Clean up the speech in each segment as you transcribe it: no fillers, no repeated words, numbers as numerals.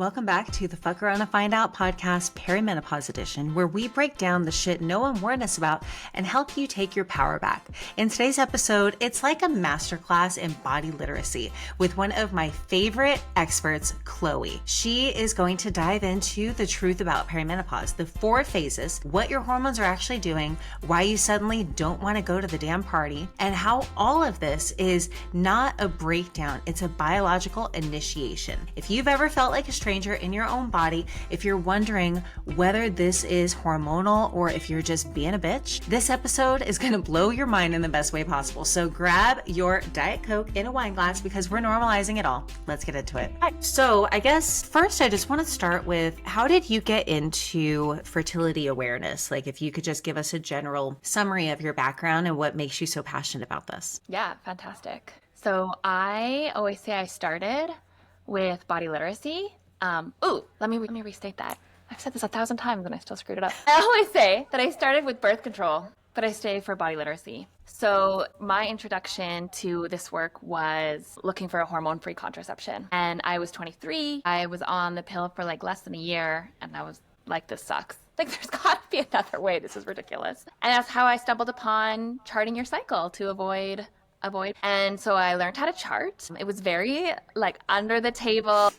Welcome back to the Fuck Around and Find Out podcast, Perimenopause Edition, where we break down the shit no one warned us about and help you take your power back. In today's episode, it's like a masterclass in body literacy with one of my favorite experts, Chloe. She is going to dive into the truth about perimenopause, the 4 phases, what your hormones are actually doing, why you suddenly don't want to go to the damn party, and how all of this is not a breakdown, it's a biological initiation. If you've ever felt like a stranger in your own body, if you're wondering whether this is hormonal or if you're just being a bitch, this episode is going to blow your mind in the best way possible. So grab your Diet Coke in a wine glass because we're normalizing it all. Let's get into it. So I guess first I just want to start with, how did you get into fertility awareness? Like if you could just give us a general summary of your background and what makes you so passionate about this. Yeah, fantastic. So I always say I started with body literacy. Let me restate that. I've said this 1,000 times and I still screwed it up. I always say that I started with birth control, but I stayed for body literacy. So my introduction to this work was looking for a hormone-free contraception. And I was 23. I was on the pill for like less than a year. And I was like, this sucks. Like, there's got to be another way. This is ridiculous. And that's how I stumbled upon charting your cycle to avoid. And so I learned how to chart. It was very like under the table,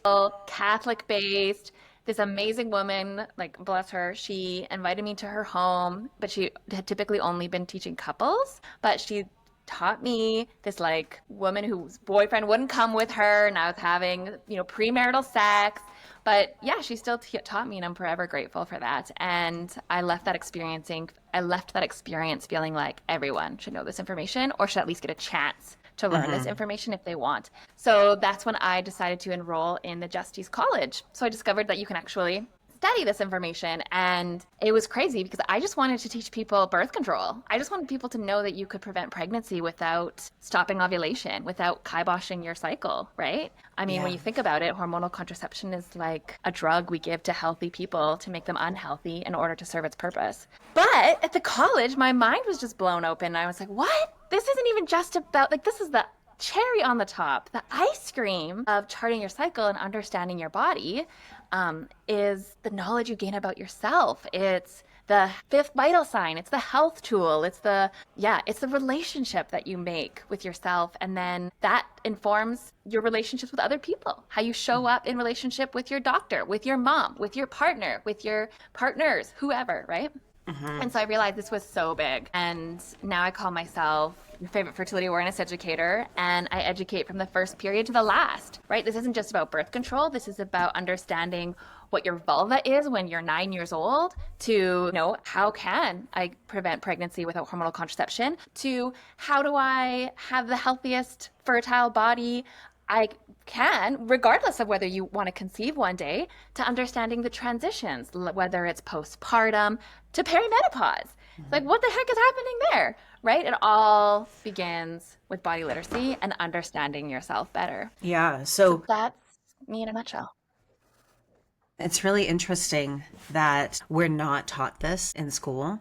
Catholic based. This amazing woman, like bless her, she invited me to her home, but she had typically only been teaching couples, but she taught me, this like woman whose boyfriend wouldn't come with her, and I was having, premarital sex. But yeah, she still taught me, and I'm forever grateful for that. And I left that experience feeling like everyone should know this information, or should at least get a chance to learn this information if they want. So that's when I decided to enroll in the Justice College. So I discovered that you can actually study this information, and it was crazy because I just wanted to teach people birth control. I just wanted people to know that you could prevent pregnancy without stopping ovulation, without kiboshing your cycle, right? I mean, when you think about it, hormonal contraception is like a drug we give to healthy people to make them unhealthy in order to serve its purpose. But at the college, my mind was just blown open. I was like, what? This isn't even just about, like, this is the cherry on the top, the ice cream of charting your cycle and understanding your body. Is the knowledge you gain about yourself. It's the 5th vital sign. It's the health tool. It's the relationship that you make with yourself. And then that informs your relationships with other people, how you show up in relationship with your doctor, with your mom, with your partner, with your partners, whoever, right? And so I realized this was so big. And now I call myself your favorite fertility awareness educator, and I educate from the first period to the last, right? This isn't just about birth control. This is about understanding what your vulva is when you're 9 years old, to how can I prevent pregnancy without hormonal contraception, to how do I have the healthiest fertile body I can, regardless of whether you want to conceive one day, to understanding the transitions, whether it's postpartum to perimenopause. Like, what the heck is happening there, right? It all begins with body literacy and understanding yourself better. Yeah. So that's me in a nutshell. It's really interesting that we're not taught this in school.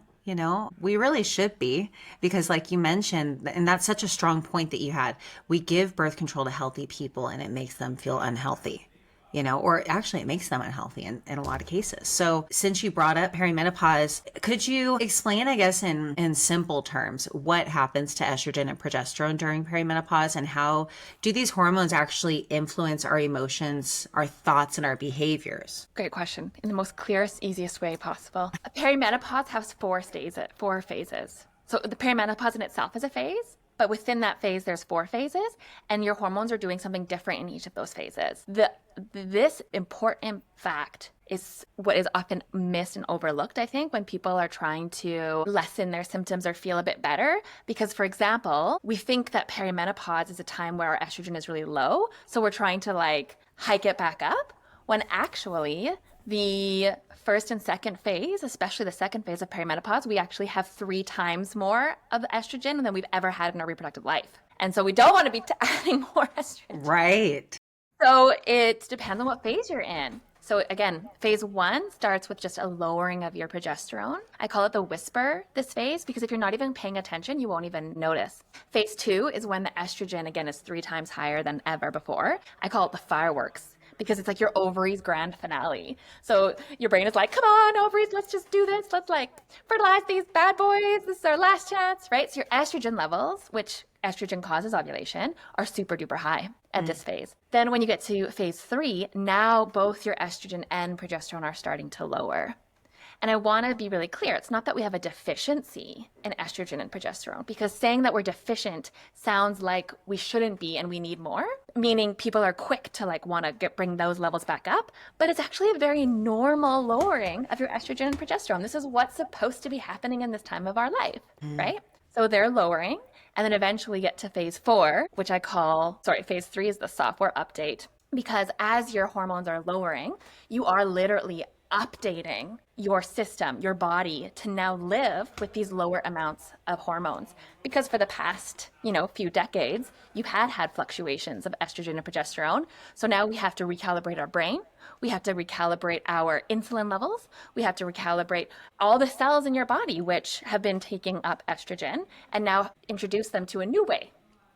We really should be, because like you mentioned, and that's such a strong point that you had, we give birth control to healthy people and it makes them feel unhealthy, or actually it makes them unhealthy in a lot of cases. So since you brought up perimenopause, could you explain, I guess, in simple terms, what happens to estrogen and progesterone during perimenopause, and how do these hormones actually influence our emotions, our thoughts, and our behaviors? Great question. In the most clearest, easiest way possible. Perimenopause has 4 phases. So the perimenopause in itself is a phase, but within that phase, there's 4 phases, and your hormones are doing something different in each of those phases. This important fact is what is often missed and overlooked, I think, when people are trying to lessen their symptoms or feel a bit better. Because, for example, we think that perimenopause is a time where our estrogen is really low, so we're trying to hike it back up, when actually the first and second phase, especially the second phase of perimenopause, we actually have 3 times more of estrogen than we've ever had in our reproductive life. And so we don't want to be adding more estrogen. Right. So it depends on what phase you're in. So again, phase 1 starts with just a lowering of your progesterone. I call it the whisper, this phase, because if you're not even paying attention, you won't even notice. Phase 2 is when the estrogen, again, is 3 times higher than ever before. I call it the fireworks, because it's like your ovaries grand finale. So your brain is like, come on, ovaries, let's just do this. Let's like fertilize these bad boys. This is our last chance, right? So your estrogen levels, which estrogen causes ovulation, are super duper high at this phase. Then when you get to phase 3, now both your estrogen and progesterone are starting to lower. And I want to be really clear. It's not that we have a deficiency in estrogen and progesterone, because saying that we're deficient sounds like we shouldn't be and we need more, meaning people are quick to like want to bring those levels back up. But it's actually a very normal lowering of your estrogen and progesterone. This is what's supposed to be happening in this time of our life, right? So they're lowering, and then eventually get to phase 4, which I call, phase 3 is the software update, because as your hormones are lowering, you are literally updating your system, your body, to now live with these lower amounts of hormones. Because for the past, few decades, you've had fluctuations of estrogen and progesterone. So now we have to recalibrate our brain. We have to recalibrate our insulin levels. We have to recalibrate all the cells in your body, which have been taking up estrogen, and now introduce them to a new way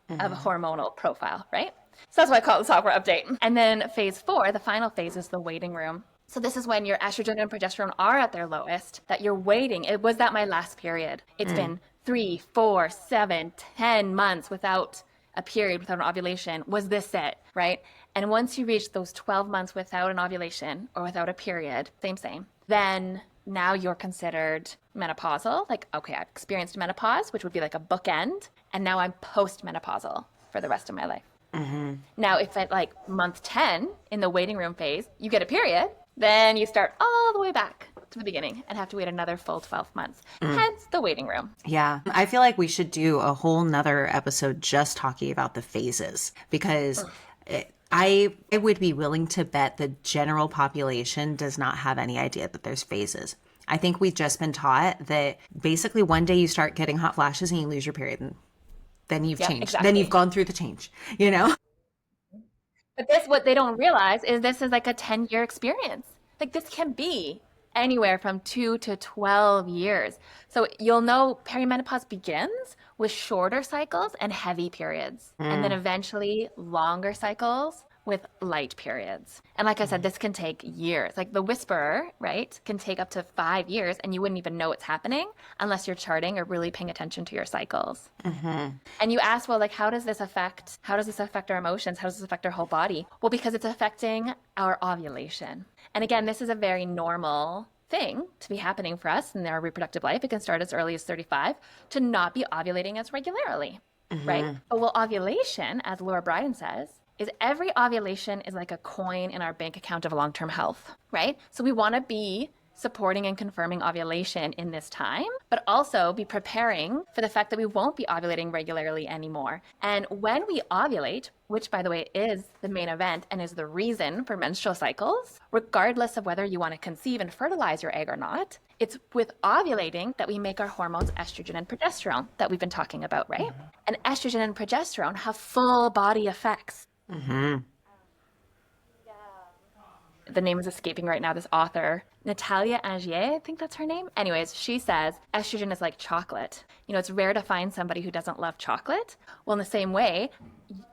of a hormonal profile, right? So that's why I call it the software update. And then phase 4, the final phase, is the waiting room. So this is when your estrogen and progesterone are at their lowest, that you're waiting. It was that my last period. It's been 3, 4, 7, 10 months without a period, without an ovulation. Was this it, right? And once you reach those 12 months without an ovulation or without a period, same, then now you're considered menopausal. Like, okay, I've experienced menopause, which would be like a bookend, and now I'm post-menopausal for the rest of my life. Now, if at like month 10 in the waiting room phase, you get a period, then you start all the way back to the beginning and have to wait another full 12 months. Hence the waiting room. Yeah. I feel like we should do a whole nother episode just talking about the phases, because I would be willing to bet the general population does not have any idea that there's phases. I think we've just been taught that basically one day you start getting hot flashes and you lose your period, and then you've changed. Exactly. Then you've gone through the change, But what they don't realize is this is like a 10-year experience. Like this can be anywhere from 2 to 12 years. So you'll know perimenopause begins with shorter cycles and heavy periods, and then eventually longer cycles with light periods. And like I said, this can take years. Like the whisperer, right, can take up to 5 years, and you wouldn't even know it's happening unless you're charting or really paying attention to your cycles. And you ask, well, like, how does this affect our emotions? How does this affect our whole body? Well, because it's affecting our ovulation. And again, this is a very normal thing to be happening for us in our reproductive life. It can start as early as 35 to not be ovulating as regularly, right? But well, ovulation, as Laura Brydon says, is every ovulation is like a coin in our bank account of long-term health, right? So we want to be supporting and confirming ovulation in this time, but also be preparing for the fact that we won't be ovulating regularly anymore. And when we ovulate, which by the way is the main event and is the reason for menstrual cycles, regardless of whether you want to conceive and fertilize your egg or not, it's with ovulating that we make our hormones estrogen and progesterone that we've been talking about, right? And estrogen and progesterone have full body effects. The name is escaping right now, this author, Natalia Angier, I think that's her name. Anyways, she says estrogen is like chocolate. It's rare to find somebody who doesn't love chocolate. Well, in the same way,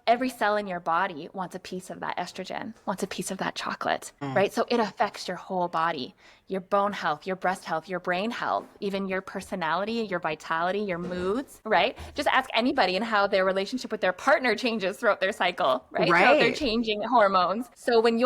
every cell in your body wants a piece of that estrogen, wants a piece of that chocolate, right? So it affects your whole body, your bone health, your breast health, your brain health, even your personality, your vitality, your moods, right? Just ask anybody and how their relationship with their partner changes throughout their cycle, right? How they're changing hormones. So when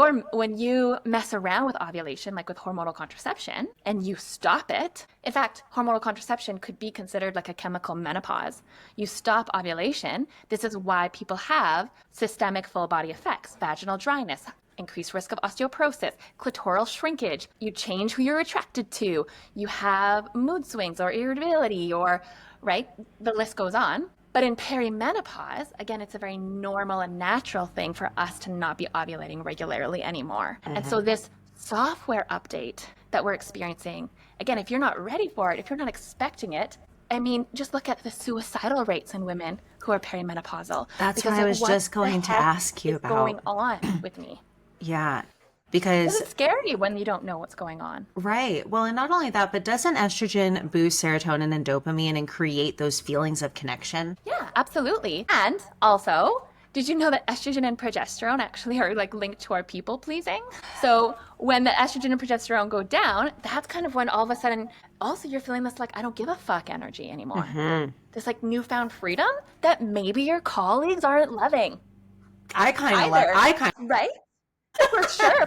you mess around with ovulation, like with hormonal contraception, and you stop it, in fact, hormonal contraception could be considered like a chemical menopause. You stop ovulation. This is why people have systemic full body effects, vaginal dryness, increased risk of osteoporosis, clitoral shrinkage. You change who you're attracted to. You have mood swings or irritability, or, right? The list goes on. But in perimenopause, again, it's a very normal and natural thing for us to not be ovulating regularly anymore. And so this software update that we're experiencing, again, if you're not ready for it, if you're not expecting it, I mean, just look at the suicidal rates in women who are perimenopausal. That's what I was just going to ask you about. What's going on with me? Yeah, because it's scary when you don't know what's going on. Right. Well, and not only that, but doesn't estrogen boost serotonin and dopamine and create those feelings of connection? Yeah, absolutely. And also Did you know that estrogen and progesterone actually are like linked to our people pleasing? So when the estrogen and progesterone go down, that's kind of when all of a sudden also you're feeling this like I don't give a fuck energy anymore. This like newfound freedom that maybe your colleagues aren't loving. I kind of love, right?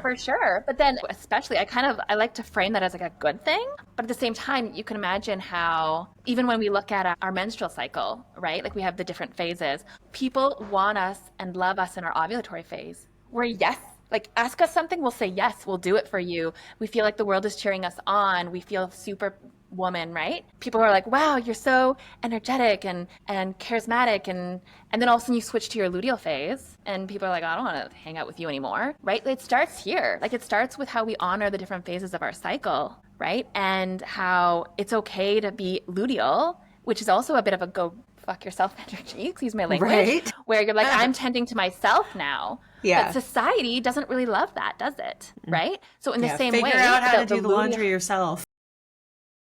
For sure. But then especially I like to frame that as like a good thing. But at the same time, you can imagine how even when we look at our menstrual cycle, right? Like we have the different phases. People want us and love us in our ovulatory phase. We're yes. Like ask us something, we'll say yes, we'll do it for you. We feel like the world is cheering us on. We feel super woman, right? People are like, wow, you're so energetic and charismatic, and then all of a sudden you switch to your luteal phase and people are like, I don't want to hang out with you anymore, right? It starts here. Like it starts with how we honor the different phases of our cycle, right? And how it's okay to be luteal, which is also a bit of a go fuck yourself energy, excuse my language, right? Where you're like, I'm tending to myself now. Yeah. But society doesn't really love that, does it? Right? So in the same way, figure out how to do the laundry yourself.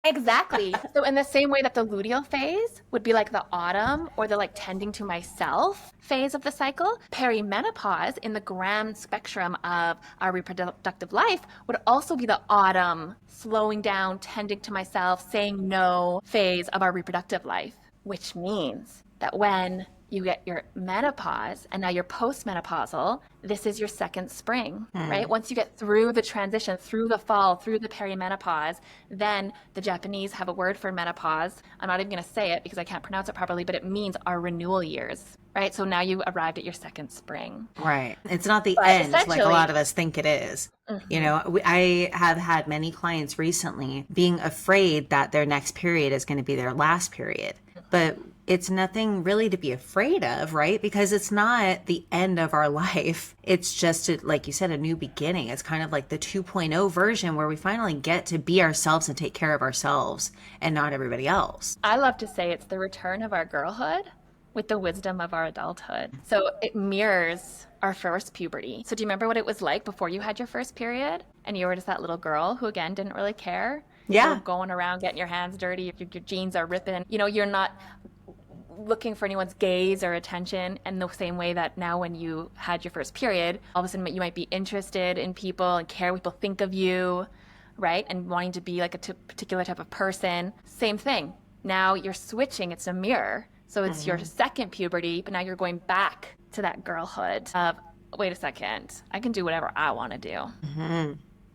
Exactly. So in the same way that the luteal phase would be like the autumn or the like tending to myself phase of the cycle, perimenopause in the grand spectrum of our reproductive life would also be the autumn, slowing down, tending to myself, saying no phase of our reproductive life, which means that when you get your menopause and now you're postmenopausal, this is your second spring, right? Once you get through the transition, through the fall, through the perimenopause, then the Japanese have a word for menopause. I'm not even going to say it because I can't pronounce it properly, but it means our renewal years, right? So now you arrived at your second spring. Right. It's not the end like a lot of us think it is. You know, I have had many clients recently being afraid that their next period is going to be their last period. But it's nothing really to be afraid of, right? Because it's not the end of our life. It's just, like you said, a new beginning. It's kind of like the 2.0 version where we finally get to be ourselves and take care of ourselves and not everybody else. I love to say it's the return of our girlhood with the wisdom of our adulthood. So it mirrors our first puberty. So do you remember what it was like before you had your first period? And you were just that little girl who, again, didn't really care. Yeah. You're going around getting your hands dirty. Your jeans are ripping. You know, you're not looking for anyone's gaze or attention in the same way that now when you had your first period, all of a sudden you might be interested in people and care what people think of you, right? And wanting to be like a particular type of person. Same thing. Now you're switching. It's a mirror. So it's your second puberty, but now you're going back to that girlhood of, wait a second, I can do whatever I want to do.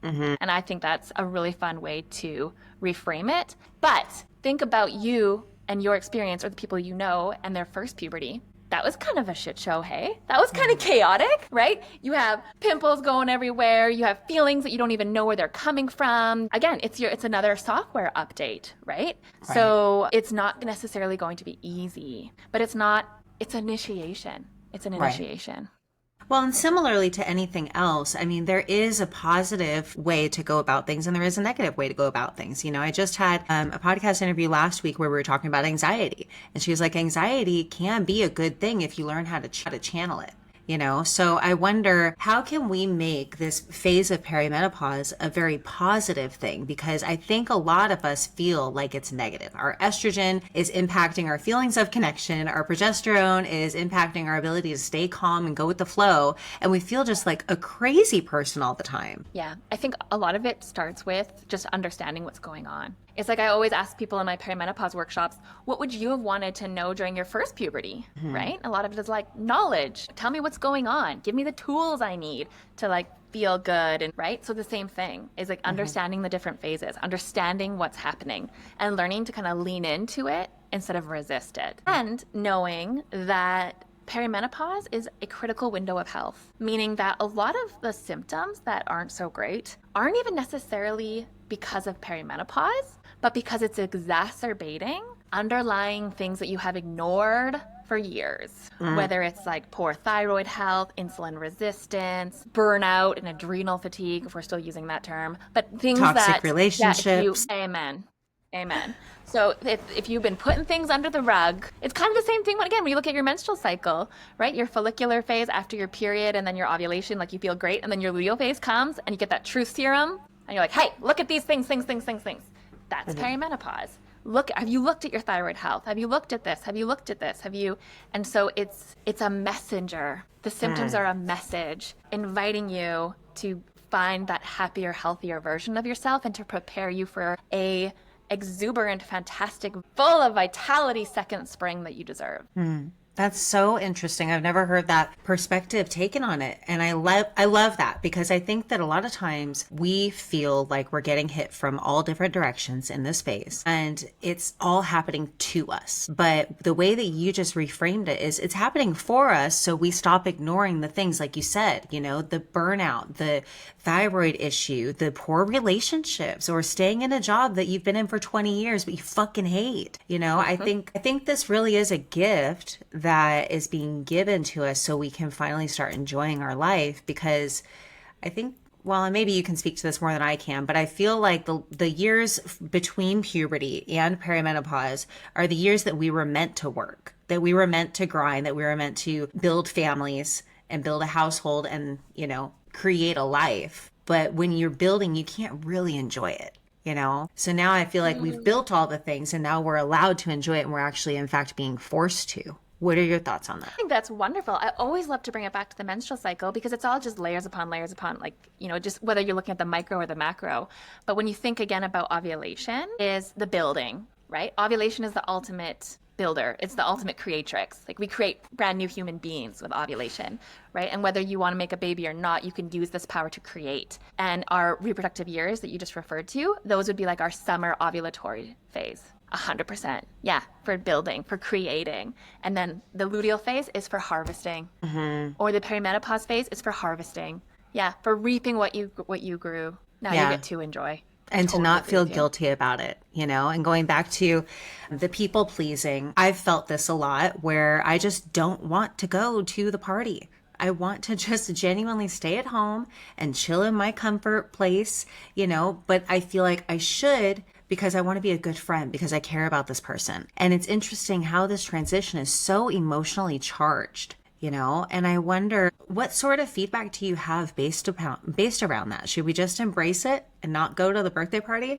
And I think that's a really fun way to reframe it. But think about you and your experience or the people you know and their first puberty. That was kind of a shit show, hey? That was kind of chaotic, right? You have pimples going everywhere. You have feelings that you don't even know where they're coming from. Again, it's another software update, right? So it's not necessarily going to be easy, but it's initiation. It's an initiation. Well, and similarly to anything else, I mean, there is a positive way to go about things and there is a negative way to go about things. You know, I just had a podcast interview last week where we were talking about anxiety. And she was like, anxiety can be a good thing if you learn how to channel it. You know, so I wonder, how can we make this phase of perimenopause a very positive thing? Because I think a lot of us feel like it's negative. Our estrogen is impacting our feelings of connection. Our progesterone is impacting our ability to stay calm and go with the flow. And we feel just like a crazy person all the time. Yeah, I think a lot of it starts with just understanding what's going on. It's like I always ask people in my perimenopause workshops, what would you have wanted to know during your first puberty, right? A lot of it is like knowledge. Tell me what's going on. Give me the tools I need to like feel good, and right? So the same thing is like understanding the different phases, understanding what's happening and learning to kind of lean into it instead of resist it. And knowing that perimenopause is a critical window of health, meaning that a lot of the symptoms that aren't so great aren't even necessarily because of perimenopause, but because it's exacerbating underlying things that you have ignored for years, whether it's like poor thyroid health, insulin resistance, burnout, and adrenal fatigue, if we're still using that term, but things toxic relationships. Amen. So if you've been putting things under the rug, it's kind of the same thing when you look at your menstrual cycle, right? Your follicular phase after your period and then your ovulation, like you feel great, and then your luteal phase comes and you get that truth serum and you're like, hey, look at these things. That's perimenopause. have you looked at your thyroid health? Have you looked at this? Have you looked at this? And so it's a messenger. The symptoms are a message inviting you to find that happier, healthier version of yourself and to prepare you for a exuberant, fantastic, full of vitality second spring that you deserve. That's so interesting. I've never heard that perspective taken on it. And I love that, because I think that a lot of times we feel like we're getting hit from all different directions in this space and it's all happening to us. But the way that you just reframed it is it's happening for us. So we stop ignoring the things like you said, you know, the burnout, the thyroid issue, the poor relationships, or staying in a job that you've been in for 20 years but you fucking hate. You know, I think this really is a gift that is being given to us so we can finally start enjoying our life. Because I think, well, and maybe you can speak to this more than I can, but I feel like the years between puberty and perimenopause are the years that we were meant to work, that we were meant to grind, that we were meant to build families and build a household and, you know, create a life. But when you're building, you can't really enjoy it. You know, so now I feel like we've built all the things and now we're allowed to enjoy it, and we're actually, in fact, being forced to. What are your thoughts on that? I think that's wonderful. I always love to bring it back to the menstrual cycle because it's all just layers upon, like, you know, just whether you're looking at the micro or the macro. But when you think again about ovulation, is the building, right? Ovulation is the ultimate builder. It's the ultimate creatrix. Like, we create brand new human beings with ovulation, right? And whether you want to make a baby or not, you can use this power to create. And our reproductive years that you just referred to, those would be like our summer ovulatory phase. 100%. Yeah, for building, for creating. And then the luteal phase is for harvesting. Or the perimenopause phase is for harvesting. Yeah, for reaping what you grew. Now you get to enjoy. And to not feel guilty about it, you know, and going back to the people pleasing, I've felt this a lot where I just don't want to go to the party. I want to just genuinely stay at home and chill in my comfort place, you know, but I feel like I should because I want to be a good friend, because I care about this person. And it's interesting how this transition is so emotionally charged, you know, and I wonder, what sort of feedback do you have based around that? Should we just embrace it and not go to the birthday party?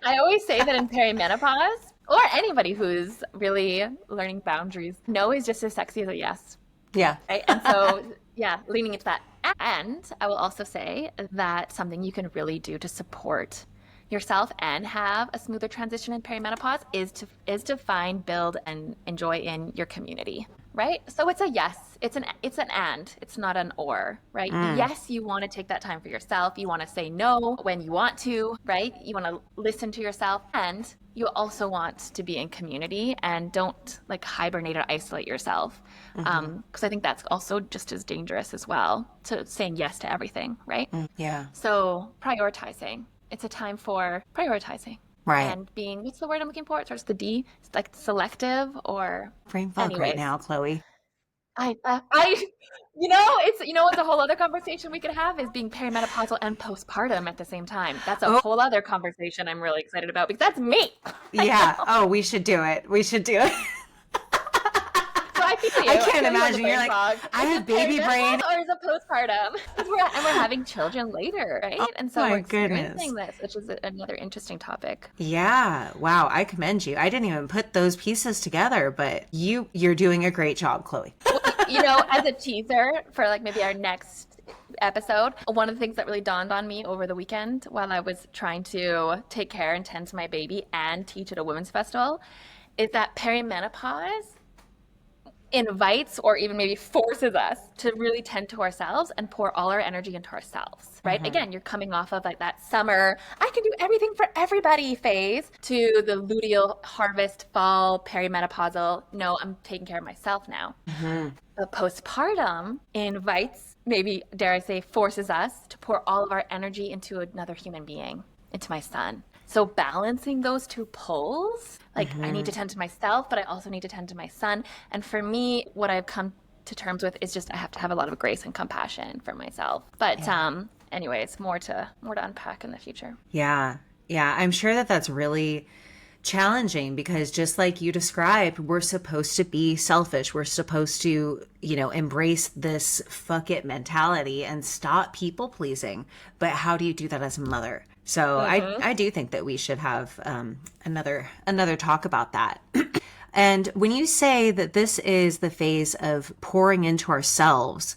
I always say that in perimenopause, or anybody who's really learning boundaries, no is just as sexy as a yes. Yeah. Right? And so, yeah, leaning into that. And I will also say that something you can really do to support yourself and have a smoother transition in perimenopause is to find, build, and enjoy in your community. Right? So it's a yes. It's an and. It's not an or, right? Yes, you want to take that time for yourself. You want to say no when you want to, right? You want to listen to yourself, and you also want to be in community and don't like hibernate or isolate yourself. Because I think that's also just as dangerous as well, to saying yes to everything, right? Yeah. So prioritizing. It's a time for prioritizing. Right. And being, what's the word I'm looking for? It starts with the D. It's like selective or. Brain fog right now, Chloe. It's a whole other conversation we could have is being perimenopausal and postpartum at the same time. That's a whole other conversation I'm really excited about because that's me. Yeah. Oh, we should do it. So I feel you. I can't imagine. You're like, I have baby brain. Or is it postpartum? And we're having children later, right? Oh, and so we're experiencing goodness. this, which is another interesting topic. Yeah. Wow. I commend you. I didn't even put those pieces together, but you're doing a great job, Chloe. You know, as a teaser for like maybe our next episode, one of the things that really dawned on me over the weekend while I was trying to take care and tend to my baby and teach at a women's festival is that perimenopause invites or even maybe forces us to really tend to ourselves and pour all our energy into ourselves, right? Again, you're coming off of like that summer, I can do everything for everybody phase to the luteal harvest, fall, perimenopausal, no, I'm taking care of myself now. The postpartum invites, maybe dare I say, forces us to pour all of our energy into another human being, into my son. So balancing those two poles, like I need to tend to myself, but I also need to tend to my son. And for me, what I've come to terms with is just I have to have a lot of grace and compassion for myself. But anyways, more to unpack in the future. Yeah. Yeah. I'm sure that that's really challenging because just like you described, we're supposed to be selfish. We're supposed to, embrace this fuck it mentality and stop people pleasing. But how do you do that as a mother? So I do think that we should have another talk about that. And when you say that this is the phase of pouring into ourselves,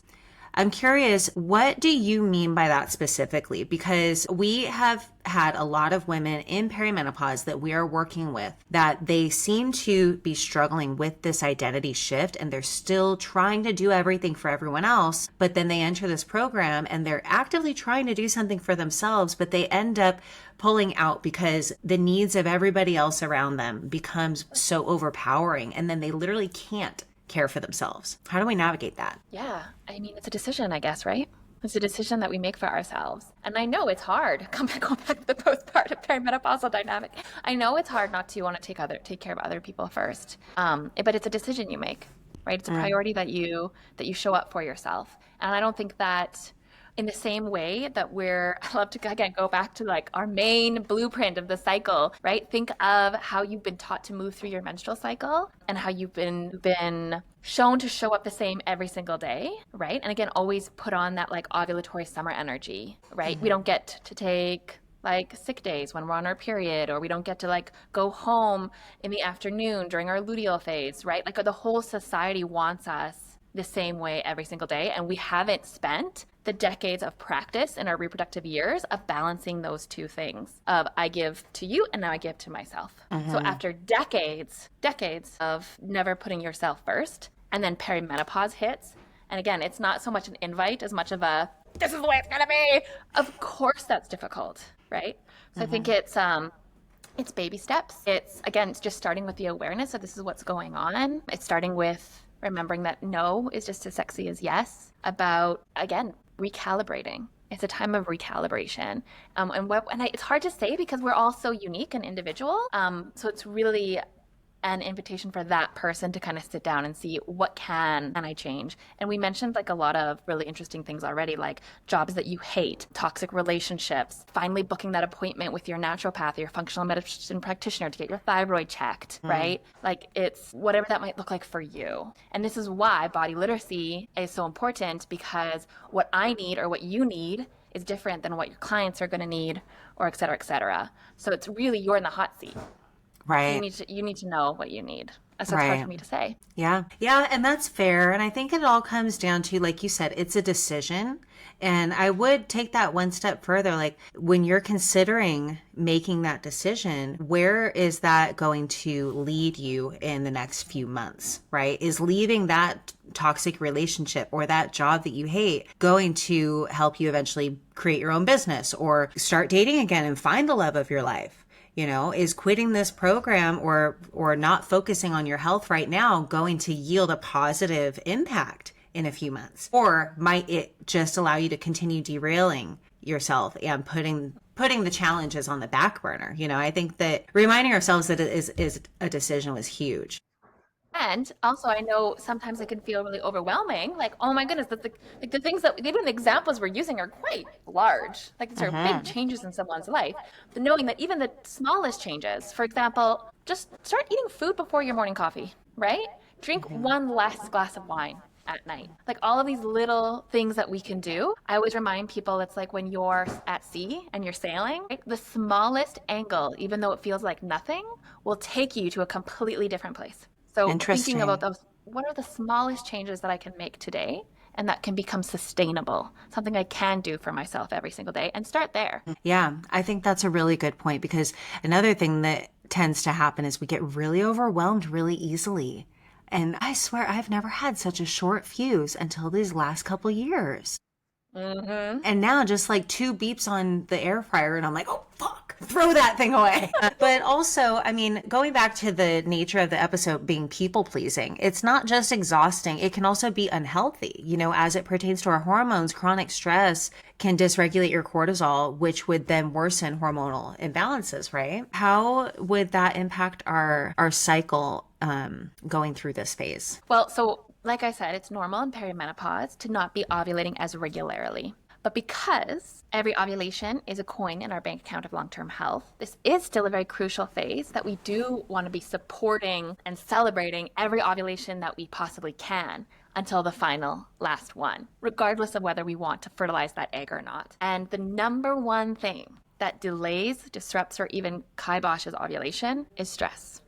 I'm curious, what do you mean by that specifically? Because we have had a lot of women in perimenopause that we are working with that they seem to be struggling with this identity shift and they're still trying to do everything for everyone else. But then they enter this program and they're actively trying to do something for themselves, but they end up pulling out because the needs of everybody else around them becomes so overpowering. And then they literally can't care for themselves. How do we navigate that? Yeah, I mean, it's a decision, I guess, right? It's a decision that we make for ourselves. And I know it's hard. Going back to the postpartum perimenopausal dynamic. I know it's hard not to want to take care of other people first. But it's a decision you make, right? It's a priority that you show up for yourself. And I don't think that in the same way that I love to, again, go back to like our main blueprint of the cycle, right? Think of how you've been taught to move through your menstrual cycle and how you've been shown to show up the same every single day, right? And again, always put on that like ovulatory summer energy, right? Mm-hmm. We don't get to take like sick days when we're on our period, or we don't get to like go home in the afternoon during our luteal phase, right? Like the whole society wants us the same way every single day. And we haven't spent the decades of practice in our reproductive years of balancing those two things of I give to you and now I give to myself. Mm-hmm. So after decades of never putting yourself first, and then perimenopause hits. And again, it's not so much an invite as much of a, this is the way it's gonna be. Of course that's difficult, right? So I think it's baby steps. It's just starting with the awareness of this is what's going on. It's starting with remembering that no is just as sexy as yes, about, again, recalibrating. It's a time of recalibration. It's hard to say because we're all so unique and individual. So it's really an invitation for that person to kind of sit down and see what can I change. And we mentioned like a lot of really interesting things already, like jobs that you hate, toxic relationships, finally booking that appointment with your naturopath, your functional medicine practitioner to get your thyroid checked, right? Like it's whatever that might look like for you. And this is why body literacy is so important, because what I need or what you need is different than what your clients are going to need, or et cetera, et cetera. So it's really, you're in the hot seat. Right. You need to know what you need. So it's hard for me to say. Yeah. Yeah. And that's fair. And I think it all comes down to, like you said, it's a decision. And I would take that one step further. Like when you're considering making that decision, where is that going to lead you in the next few months, right? Is leaving that toxic relationship or that job that you hate going to help you eventually create your own business or start dating again and find the love of your life? Is quitting this program or not focusing on your health right now going to yield a positive impact in a few months? Or might it just allow you to continue derailing yourself and putting the challenges on the back burner? I think that reminding ourselves that it is a decision was huge. And also, I know sometimes it can feel really overwhelming. Like, oh my goodness, the things that even the examples we're using are quite large. Like, these are big changes in someone's life. But knowing that even the smallest changes, for example, just start eating food before your morning coffee, right? Drink one less glass of wine at night. Like all of these little things that we can do. I always remind people it's like when you're at sea and you're sailing, right? The smallest angle, even though it feels like nothing, will take you to a completely different place. So thinking about those, what are the smallest changes that I can make today and that can become sustainable, something I can do for myself every single day, and start there. Yeah, I think that's a really good point, because another thing that tends to happen is we get really overwhelmed really easily. And I swear I've never had such a short fuse until these last couple years. Mm-hmm. And now just like 2 beeps on the air fryer and I'm like, oh, fuck, throw that thing away. But also, I mean, going back to the nature of the episode being people pleasing, it's not just exhausting. It can also be unhealthy. As it pertains to our hormones, chronic stress can dysregulate your cortisol, which would then worsen hormonal imbalances, right? How would that impact our cycle going through this phase? Well, so like I said, it's normal in perimenopause to not be ovulating as regularly. But because every ovulation is a coin in our bank account of long-term health, this is still a very crucial phase that we do want to be supporting and celebrating every ovulation that we possibly can until the final last one, regardless of whether we want to fertilize that egg or not. And the number one thing that delays, disrupts, or even kiboshes ovulation is stress.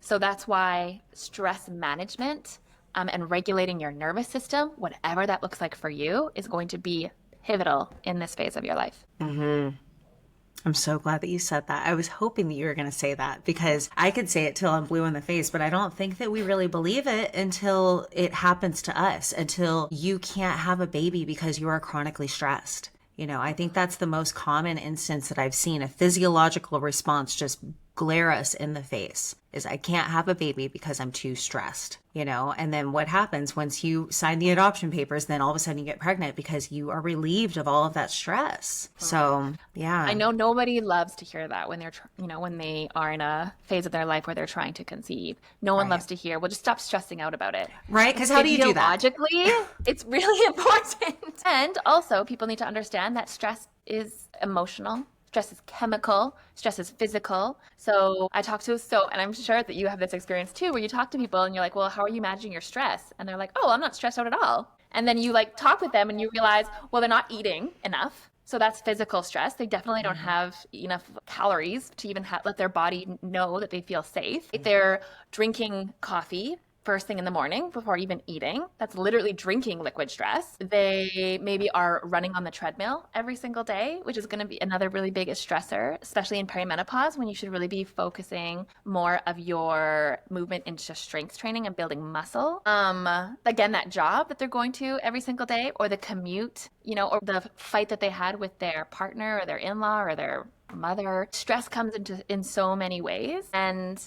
So that's why stress management and regulating your nervous system, whatever that looks like for you, is going to be pivotal in this phase of your life. I'm so glad that you said that. I was hoping that you were going to say that because I could say it till I'm blue in the face, but I don't think that we really believe it until it happens to us, until you can't have a baby because you are chronically stressed. You know, I think that's the most common instance that I've seen, a physiological response just glare us in the face, is I can't have a baby because I'm too stressed, you know? And then what happens once you sign the adoption papers, then all of a sudden you get pregnant because you are relieved of all of that stress. So, yeah. I know nobody loves to hear that when they're, when they are in a phase of their life where they're trying to conceive. No one loves to hear, well, just stop stressing out about it. Right? Because how do you do that? Logically, it's really important. And also, people need to understand that stress is emotional. Stress is chemical, stress is physical. So I talk to, and I'm sure that you have this experience too, where you talk to people and you're like, well, how are you managing your stress? And they're like, oh, I'm not stressed out at all. And then you like talk with them and you realize, well, they're not eating enough. So that's physical stress. They definitely don't have enough calories to even let their body know that they feel safe. If they're drinking coffee first thing in the morning before even eating, that's literally drinking liquid stress. They maybe are running on the treadmill every single day, which is going to be another really big stressor, especially in perimenopause when you should really be focusing more of your movement into strength training and building muscle. Again, that job that they're going to every single day, or the commute, or the fight that they had with their partner or their in-law or their mother. Stress comes in so many ways. And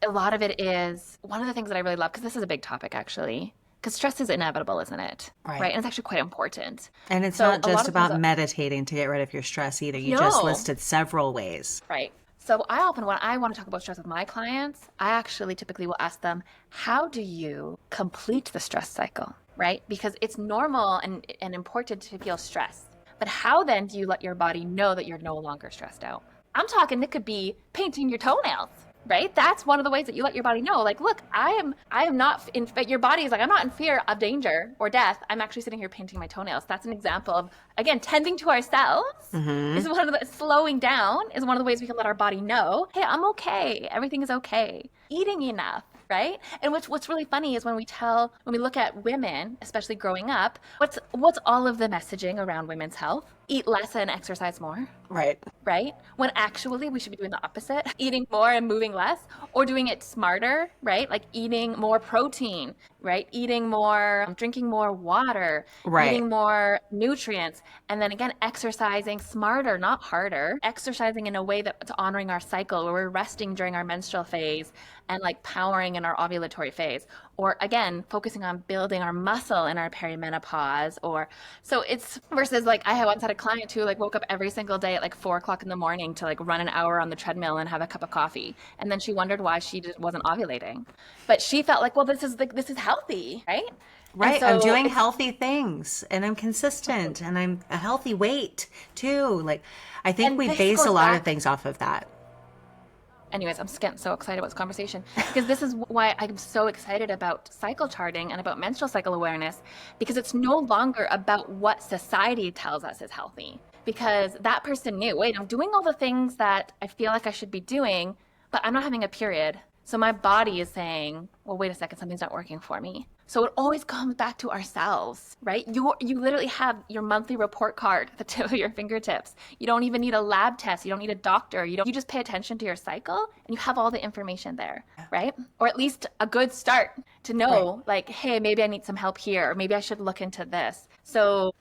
a lot of it is one of the things that I really love, because this is a big topic actually, because stress is inevitable, isn't it? Right. And it's actually quite important. And it's not just about meditating to get rid of your stress either. You just listed several ways. Right. So when I want to talk about stress with my clients, I actually typically will ask them, how do you complete the stress cycle? Right? Because it's normal and important to feel stress. But how then do you let your body know that you're no longer stressed out? I'm talking, it could be painting your toenails. Right? That's one of the ways that you let your body know, like, look, I am not your body is like, I'm not in fear of danger or death. I'm actually sitting here painting my toenails. That's an example of, again, tending to ourselves is one of the, slowing down is one of the ways we can let our body know, hey, I'm okay. Everything is okay. Eating enough. Right? And what's really funny is when we look at women, especially growing up, what's all of the messaging around women's health? Eat less and exercise more. Right. Right? When actually we should be doing the opposite, eating more and moving less, or doing it smarter, right? Like eating more protein, right? Eating more, drinking more water, eating more nutrients, and then again, exercising smarter, not harder, exercising in a way that's honoring our cycle, where we're resting during our menstrual phase and like powering in our ovulatory phase, or again, focusing on building our muscle in our perimenopause, so it's versus like I once had a client who like woke up every single day at like 4:00 in the morning to like run an hour on the treadmill and have a cup of coffee. And then she wondered why she just wasn't ovulating. But she felt like, well, this is healthy, right? Right. So I'm doing healthy things and I'm consistent and I'm a healthy weight too. Like, I think we base a lot of things off of that. Anyways, I'm getting so excited about this conversation because this is why I'm so excited about cycle charting and about menstrual cycle awareness, because it's no longer about what society tells us is healthy. Because that person knew, wait, I'm doing all the things that I feel like I should be doing, but I'm not having a period. So my body is saying, well, wait a second, something's not working for me. So it always comes back to ourselves, right? You literally have your monthly report card at the tip of your fingertips. You don't even need a lab test. You don't need a doctor. You just pay attention to your cycle and you have all the information there, right? Or at least a good start to know like, hey, maybe I need some help here, or maybe I should look into this. So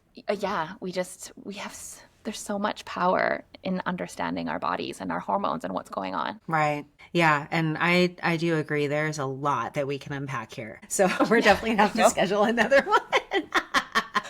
there's so much power in understanding our bodies and our hormones and what's going on. Right. Yeah. And I do agree. There's a lot that we can unpack here. So we're definitely going to have to schedule another one.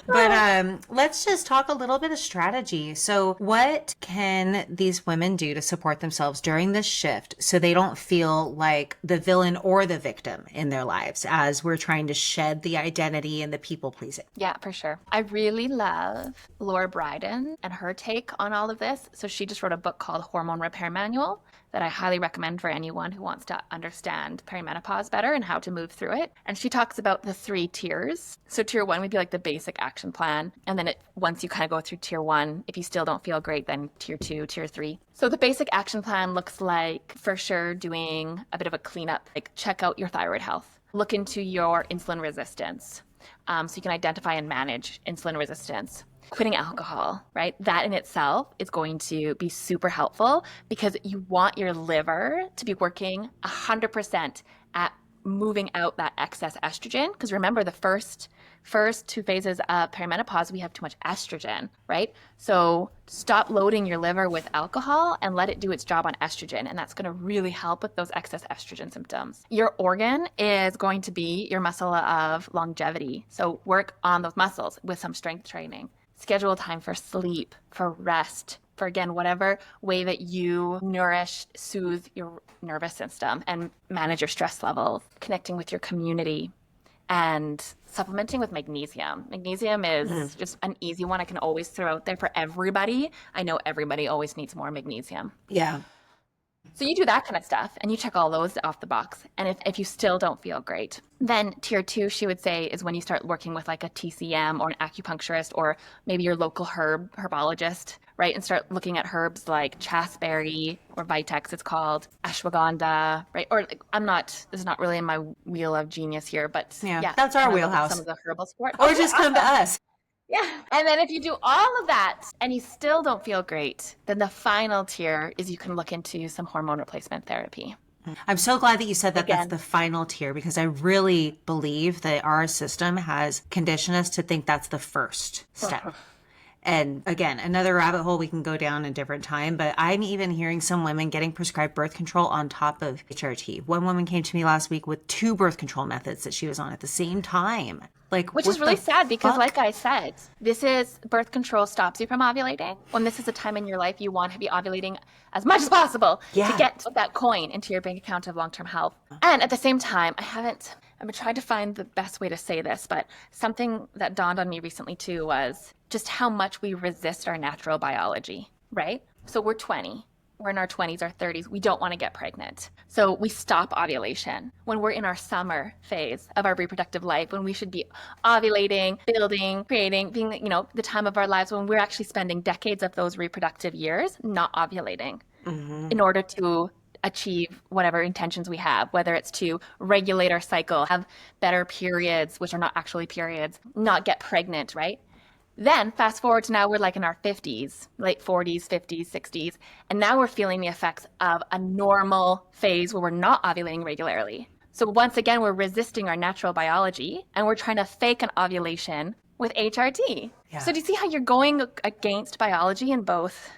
But let's just talk a little bit of strategy. So what can these women do to support themselves during this shift so they don't feel like the villain or the victim in their lives as we're trying to shed the identity and the people pleasing? Yeah, for sure. I really love Laura Brydon and her take on all of this. So she just wrote a book called Hormone Repair Manual that I highly recommend for anyone who wants to understand perimenopause better and how to move through it. And she talks about the 3 tiers. So tier 1 would be like the basic action plan. And then once you kind of go through tier 1, if you still don't feel great, then tier 2, tier 3. So the basic action plan looks like, for sure, doing a bit of a cleanup, like check out your thyroid health, look into your insulin resistance. So you can identify and manage insulin resistance. Quitting alcohol, right? That in itself is going to be super helpful because you want your liver to be working 100% at moving out that excess estrogen. Because remember, the first 2 phases of perimenopause, we have too much estrogen, right? So stop loading your liver with alcohol and let it do its job on estrogen. And that's going to really help with those excess estrogen symptoms. Your organ is going to be your muscle of longevity. So work on those muscles with some strength training. Schedule time for sleep, for rest, for, again, whatever way that you nourish, soothe your nervous system and manage your stress levels, connecting with your community, and supplementing with magnesium. Magnesium is just an easy one I can always throw out there for everybody. I know everybody always needs more magnesium. Yeah. So you do that kind of stuff and you check all those off the box. And if you still don't feel great, then tier 2, she would say, is when you start working with like a TCM or an acupuncturist or maybe your local herbologist, right? And start looking at herbs like chasteberry or vitex, it's called, ashwagandha, right? Or like, this is not really in my wheel of genius here, but yeah that's our wheelhouse. Some of the herbal support. Or just come to us. Yeah. And then if you do all of that and you still don't feel great, then the final tier is you can look into some hormone replacement therapy. I'm so glad that you said that Again, that's the final tier because I really believe that our system has conditioned us to think that's the first step. And again, another rabbit hole we can go down a different time, but I'm even hearing some women getting prescribed birth control on top of HRT. One woman came to me last week with 2 birth control methods that she was on at the same time. Which is really sad because, like I said, birth control stops you from ovulating. When this is a time in your life you want to be ovulating as much as possible to get that coin into your bank account of long-term health. And at the same time, I've been trying to find the best way to say this, but something that dawned on me recently too was just how much we resist our natural biology, right? So we're 20. We're in our 20s, our 30s. We don't want to get pregnant. So we stop ovulation when we're in our summer phase of our reproductive life, when we should be ovulating, building, creating, being, the time of our lives when we're actually spending decades of those reproductive years not ovulating in order to achieve whatever intentions we have, whether it's to regulate our cycle, have better periods, which are not actually periods, not get pregnant, right? Then fast forward to now we're like in our 50s, late 40s, 50s, 60s, and now we're feeling the effects of a normal phase where we're not ovulating regularly. So once again, we're resisting our natural biology and we're trying to fake an ovulation with HRT. Yeah. So do you see how you're going against biology in both?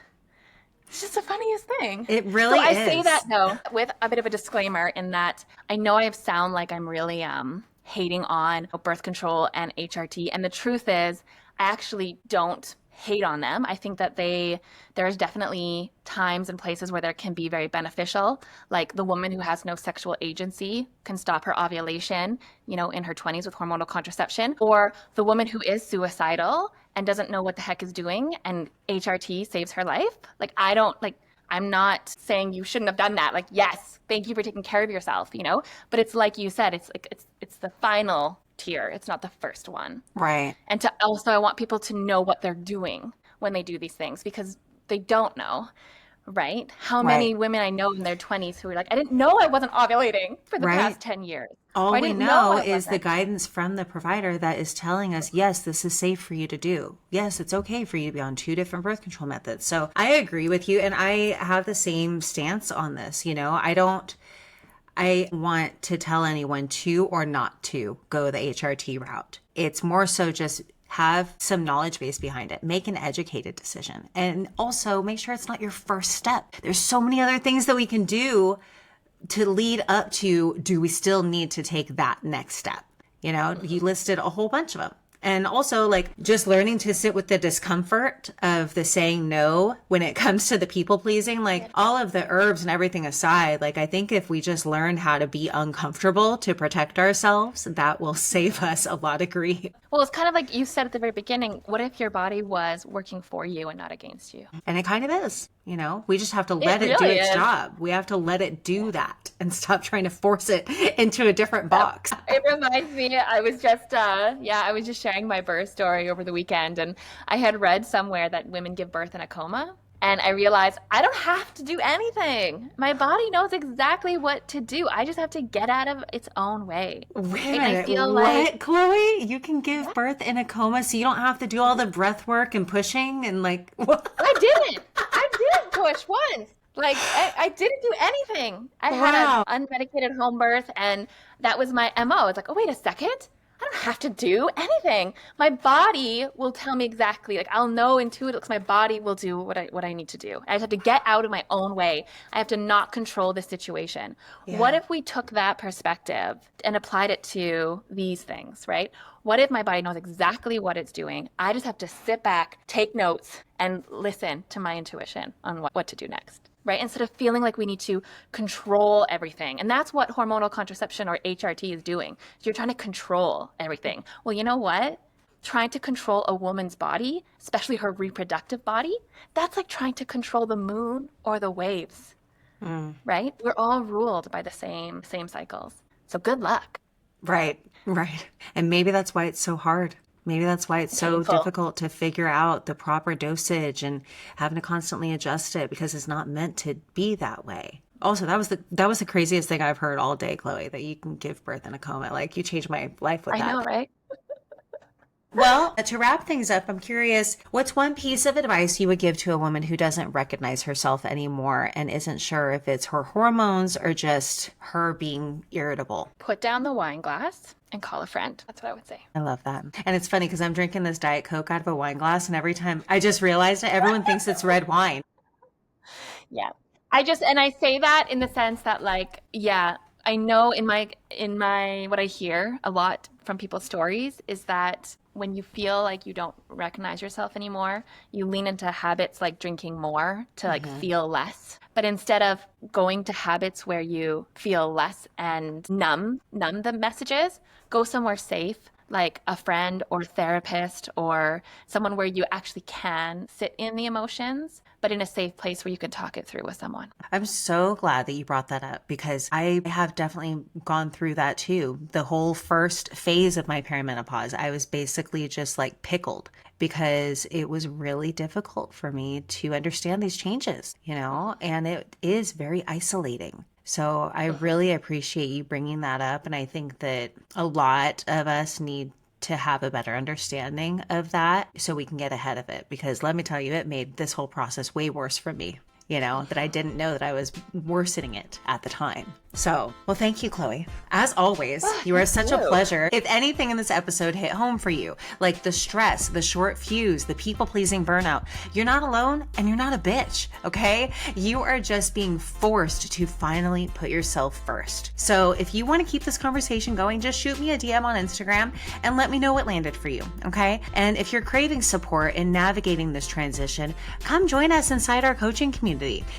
It's just the funniest thing. It really is. I say that, though, with a bit of a disclaimer in that I know I sound like I'm really hating on birth control and HRT. And the truth is, I actually don't hate on them. I think that there's definitely times and places where there can be very beneficial. Like the woman who has no sexual agency can stop her ovulation, in her 20s with hormonal contraception, or the woman who is suicidal and doesn't know what the heck is doing and HRT saves her life. I'm not saying you shouldn't have done that. Yes, thank you for taking care of yourself, but it's like you said, it's the final tier. It's not the first one. Right. And I want people to know what they're doing when they do these things because they don't know, right? How many women I know in their 20s who are like, I didn't know I wasn't ovulating for the past 10 years. All we know is the guidance from the provider that is telling us, yes, this is safe for you to do. Yes, it's okay for you to be on 2 different birth control methods. So I agree with you. And I have the same stance on this. I want to tell anyone to or not to go the HRT route. It's more so just have some knowledge base behind it. Make an educated decision. And also make sure it's not your first step. There's so many other things that we can do to lead up to, do we still need to take that next step? You listed a whole bunch of them. And also like just learning to sit with the discomfort of the saying no when it comes to the people pleasing, like all of the herbs and everything aside, like I think if we just learn how to be uncomfortable to protect ourselves, that will save us a lot of grief. Well, it's kind of like you said at the very beginning, what if your body was working for you and not against you? And it kind of is, we just have to let it do really its is. job. We have to let it do that and stop trying to force it into a different box. It reminds me, I was just sharing my birth story over the weekend, and I had read somewhere that women give birth in a coma. And I realized I don't have to do anything. My body knows exactly what to do. I just have to get out of its own way. Wait a And I minute, feel what, like Chloe? You can give birth in a coma, so you don't have to do all the breath work and pushing and like, what? I didn't push once. Like I didn't do anything. I had an unmedicated home birth, and that was my MO. It's like, oh, wait a second. I don't have to do anything. My body will tell me exactly. Like I'll know intuitively because my body will do what I need to do. I just have to get out of my own way. I have to not control the situation. Yeah. What if we took that perspective and applied it to these things, right? What if my body knows exactly what it's doing? I just have to sit back, take notes, and listen to my intuition on what to do next. Right? Instead of feeling like we need to control everything. And that's what hormonal contraception or HRT is doing. You're trying to control everything. Well, you know what? Trying to control a woman's body, especially her reproductive body, that's like trying to control the moon or the waves. Right? We're all ruled by the same cycles. So good luck. Right. And maybe that's why it's so hard. Maybe that's why it's so difficult to figure out the proper dosage and having to constantly adjust it because it's not meant to be that way. Also, that was the craziest thing I've heard all day, Chloe, that you can give birth in a coma. Like you changed my life with that. I know, right? Well, to wrap things up, I'm curious, what's one piece of advice you would give to a woman who doesn't recognize herself anymore and isn't sure if it's her hormones or just her being irritable? Put down the wine glass and call a friend. That's what I would say. I love that. And it's funny because I'm drinking this Diet Coke out of a wine glass, and every time I just realized it, everyone thinks it's red wine. Yeah. And I say that in the sense that like, yeah, I know in my what I hear a lot from people's stories is that when you feel like you don't recognize yourself anymore, you lean into habits like drinking more to like feel less. But instead of going to habits where you feel less and numb the messages, go somewhere safe, like a friend or therapist or someone where you actually can sit in the emotions, but in a safe place where you can talk it through with someone. I'm so glad that you brought that up because I have definitely gone through that too. The whole first phase of my perimenopause, I was basically just like pickled because it was really difficult for me to understand these changes, and it is very isolating. So I really appreciate you bringing that up. And I think that a lot of us need to have a better understanding of that so we can get ahead of it. Because let me tell you, it made this whole process way worse for me, that I didn't know that I was worsening it at the time. So, well, thank you, Chloe. As always, you are such a pleasure. If anything in this episode hit home for you, like the stress, the short fuse, the people-pleasing burnout, you're not alone and you're not a bitch, okay? You are just being forced to finally put yourself first. So if you want to keep this conversation going, just shoot me a DM on Instagram and let me know what landed for you, okay? And if you're craving support in navigating this transition, come join us inside our coaching community.